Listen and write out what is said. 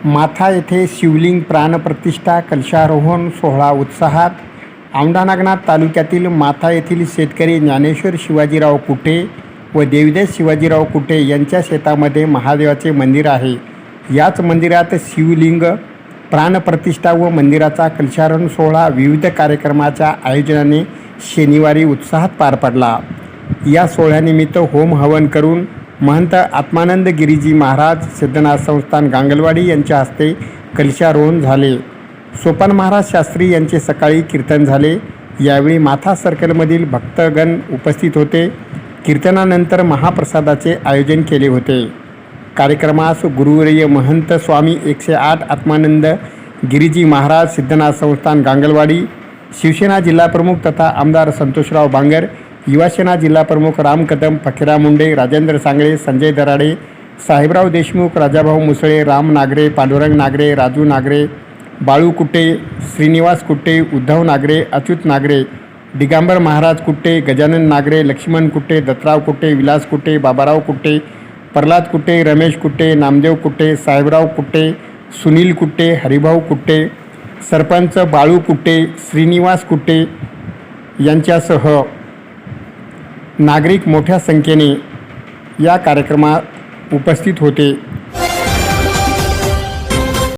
माथा येथे शिवलिंग प्राणप्रतिष्ठा कलशारोहण सोहळा उत्साहात। औंढा नागनाथ तालुक्यातील माथा येथील शेतकरी ज्ञानेश्वर शिवाजीराव कुटे व देवदेश शिवाजीराव कुटे यांच्या शेतामध्ये महादेवाचे मंदिर आहे। याच मंदिरात शिवलिंग प्राणप्रतिष्ठा व मंदिराचा कलशारोहण सोहळा विविध कार्यक्रमाच्या आयोजनाने शनिवारी उत्साहात पार पडला। या सोहळ्यानिमित्त होम हवन करून महंत आत्मानंद गिरीजी महाराज सिद्धनाथ संस्थान गांगलवाडी यांच्या हस्ते कलशारोहण झाले। सोपान महाराज शास्त्री यांचे सकाळी कीर्तन झाले। यावेळी माथा सर्कलमधील भक्तगण उपस्थित होते। कीर्तनानंतर महाप्रसादाचे आयोजन केले होते। कार्यक्रमास गुरुवर्य महंत स्वामी 108 आत्मानंद गिरीजी महाराज सिद्धनाथ संस्थान गांगलवाडी, शिवसेना जिल्हाप्रमुख तथा आमदार संतोषराव बांगर, युवासेना जिल्हाप्रमुख राम कदम, फकीरा मुंडे, राजेंद्र सांगळे, संजय दराडे, साहेबराव देशमुख, राजाभाऊ मुसळे, राम नागरे, पांडुरंग नागरे, राजू नागरे, बाळू कुटे, श्रीनिवास कुटे, उद्धव नागरे, अच्युत नागरे, दिगंबर महाराज कुटे, गजानन नागरे, लक्ष्मण कुटे, दत्तराव कुटे, विलास कुटे, बाबाराव कुटे, प्रल्हाद कुटे, रमेश कुटे, नामदेव कुटे, साहेबराव कुटे, सुनील कुटे, हरिभाऊ कुटे, सरपंच बाळू कुटे, श्रीनिवास कुटे यांच्यासह नागरिक मोठ्या संख्येने या कार्यक्रमात उपस्थित होते।